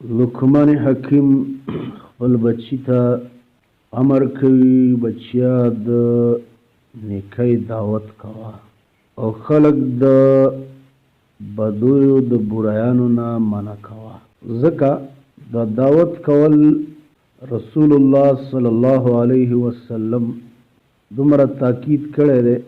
لقمان حکیم خپل بچی ته امر کوي بچیا د نیکۍ دعوت کوه او خلق د بدویو د برایانو نه منع کوه. ځکه د دعوت کول رسول الله صلی الله علیه وسلم دومره تاکید کړی دی.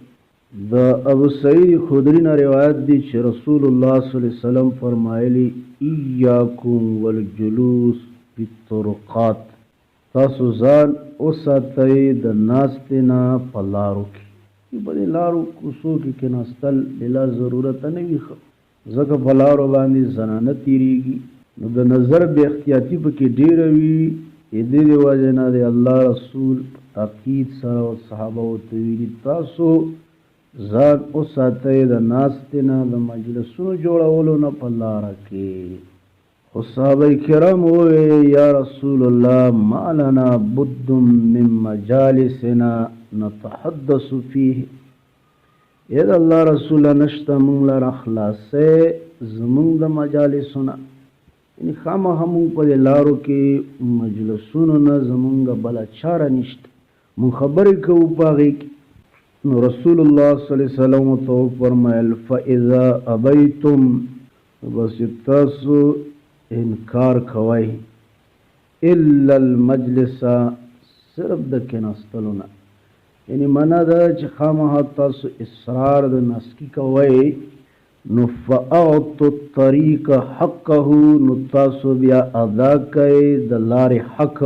د ابو سعید خدری نه روایت دی چې رسول الله صلی الله علیه وسلم فرمایلی ایاکم والجلوس بالطرقات، تاسو ځان وساتئ د ناستې نه په لارو کې. په دې لارو کوڅو کې کېناستل بلا ضرورت نه وي، ځکه په لارو باندې زنانه تېرېږي، نو د نظر بې احتیاطي پکې ډېره وي. د دې وجې نه د الله رسول تاکید سره او صحابه ورته ویلي تاسو ځان وساتئ د ناستې نه د مجلسونو جوړولو نه په لاره کې. خو صحابه کرام وویل یا رسول الله ما لنا بد من مجالسنا نتحدث فيه، یا د الله رسوله نشته موږ لره خلاصې زموږ د مجالسونه، یعنې خامخا موږ په دې لارو کې مجلسونو نه زموږ بله چاره نشته، موږ خبرې کوو په هغې کې. نو رسول الله صلی الله علیه وسلم ورته وفرمیل فاذا ابیتم، بس تاسو انکار کوئ الا المجلس، صرف د کېناستلو نه، یعنی منع ده چې خامخا تاسو اصرار د نسکي کوئ، نو فاعطوا الطریق حقه، نو تاسو بیا ادا کوئ د لارې حق.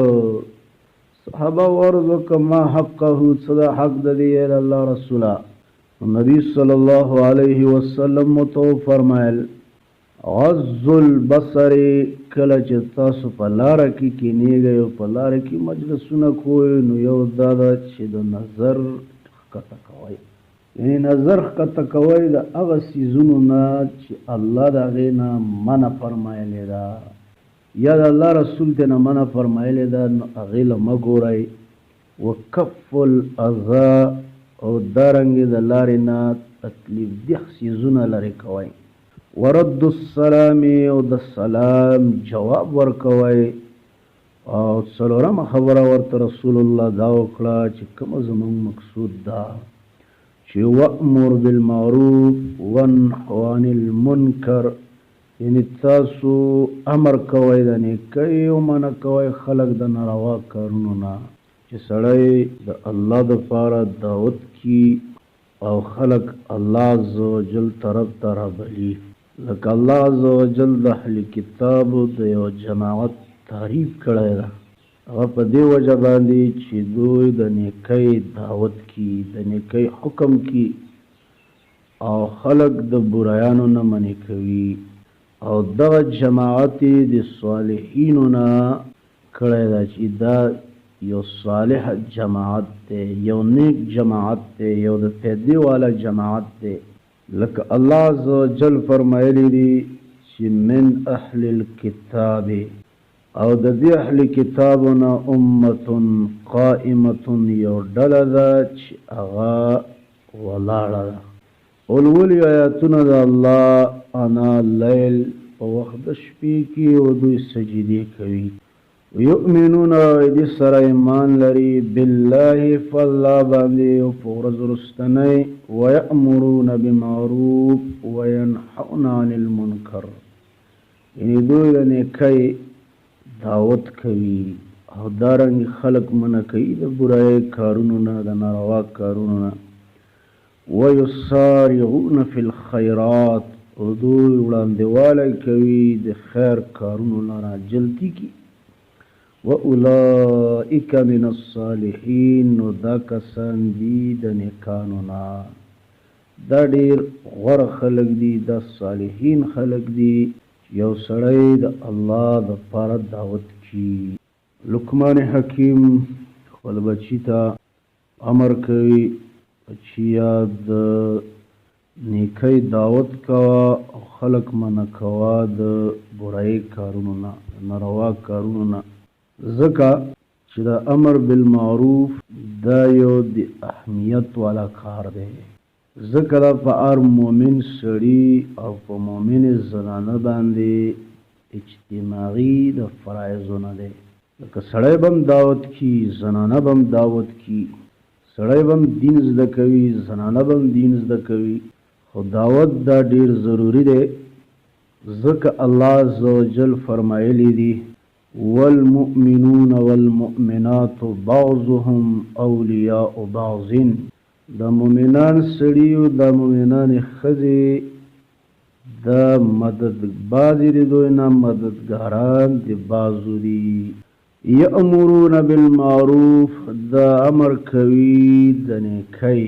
صحابه ورزو کما حقه، صدا حق د دی الله رسولا. نبی صلی الله علیه وسلم متو فرمایل غض البصر، کله چې تاسو په لاره کې کینیږئ او په لاره کې مجلسونه کوئ، نو یو دا ده چې د نظر ښکته کوئ، یعنی نظر ښکته کوئ د هغه څیزونو نه چې الله د هغې نه منع فرمایلې ده یا د الله رسول ته نه منع فرمایلې ده، نو هغې له مه ګورئ. وکف الاذی، او دارنګې د لارې نه تکلیف دیخ څیزونه لرې کوئ. ورد السلام، او د سلام جواب ورکوئ. او څلورمه خبره ورته رسول الله دا وکړه چې کومه زموږ مقصود ده چې وامر بالمعروف وانه عن المنکر، یعنی تاسو امر کوئ د نیکۍ او منع کوئ خلک د ناروا کارونو نه، چې سړی د الله دپاره دعوت کي او خلک الله عز وجل طرف ته رابلي. لکه الله عز وجل د اهل کتابو د یو جماعت تعریف کړی ده، هغه په دې وجه باندې چې دوی د نیکۍ دعوت کي، د نیکۍ حکم کي او خلک د برایانو نه منع کوي، او دغه جماعت د صالحینو نه کړی ده چې دا یو صالح جماعت دی، یو نیک جماعت دی، یو د فیدې والا جماعت دی. لکه الله عز وجل فرمایلی دی چې من اهل الكتاب، او د دې اهل کتابو نه امة قائمة، یو ډله ده چې هغه ولاړه ده. اولولي آیاتونه د الله انا لیل په وخت د شپې کې او دوی سجدې کوي. یؤمنون، دې سره ایمان لري بالله فالله باندې او په ورځ وروستنۍ، ویأمرون بمعروف وینحون عن المنکر، یعنی دوی د نیکۍ دعوت کوي او دارنګې خلک منع کوي د برایي کارونو نه، د ناروا کارونو نه. ویسارعون فی الخیرات، او دوی وړاندېوالی کوي د خیر کارونو لره، جلدي کی. واولئک من الصالحین، نو دا کسان دي د نیکانو نه، دا ډېر غوره خلک دي، دا صالحین خلک دي یو سړی د الله دپاره دعوت کي. لقمان حکیم خپل بچي ته امر کوي بچیا د نیکۍ دعوت کوه او خلق منع کوه د برایي کارونو نه، ناروا کارونو نه، ځکه چې د امر بالمعروف دا یو د اهمیت والا کار دی، ځکه دا په هر مؤمن سړي او په مؤمن زنانه باندې اجتماعي د فرایضو نه دی. لکه سړی بم دعوت کی، زنانه بم دعوت کی، سړی بم دین زده کوي، زنانه بم دین زده کوي، خو دعوت دا ډیر ضروری دی. ځکه الله عز وجل فرمایلی دی والمؤمنون والمؤمنات بعضهم اولیاء بعض. دا مؤمنان سړي او دا مؤمنان ښځې دا مدد بعضې د دوی نه مددګاران د بعضو دي. یأمرون بالمعروف دا امر کوي د نیکۍ،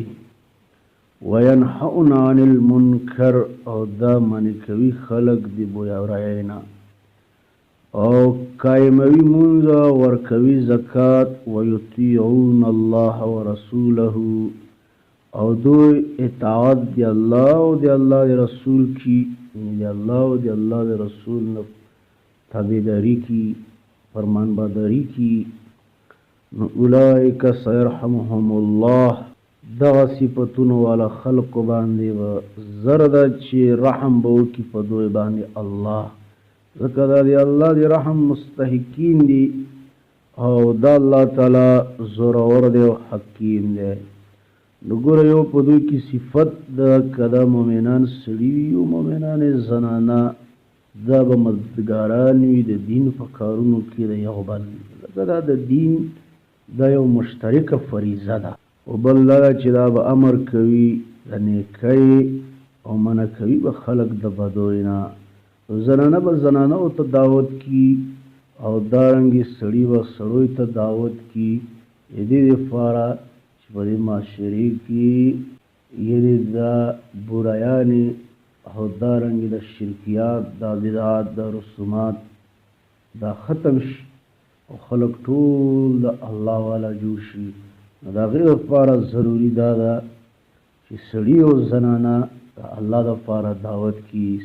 وینحون عن المنکر او دا منع کوي خلق د بویاورۍ نه، او قائموي مونځ ورکوي زکات، ویطیعون الله ورسوله او دوی اطاعت دی الله او دی الله د رسول کی، دی الله او دی الله د رسول نه تابعداري کی، فرمان برداری کی. نو اولئک سیرحمهم الله، دغه صفتونو والا خلق باندې و زرد چې رحم به وکړي په دوی باندې الله، ځکه دا دی الله دی رحم مستحقین دي او دا الله تعالی زورور دی او حکیم دی. نو ګوره یو په دوی کې صفت د کدا مؤمنان سړي وي او مؤمنان زنانه دا به مددګاران وي د دین په کارونو کې د یو بل. لکه دا د دین دا یو مشترکه فریضه ده، او بل دا چې دا به امر کوي د نیکۍ او منع کوي به خلق د بدوی نه. زنانه به زنانه ته دعوت کی او دارنګې سړي به سړیو ته دعوت کی، د دې دپاره چې په دې معاشرې کې یعنې دا برایانې او دارنګې د شرکیات، دا بدعات، دا رسومات دا ختم شي او خلق ټول د الله والا جوړ شي. نو د هغې دپاره ضروري دا ده چې سړي او زنانه د الله دپاره دعوت کی.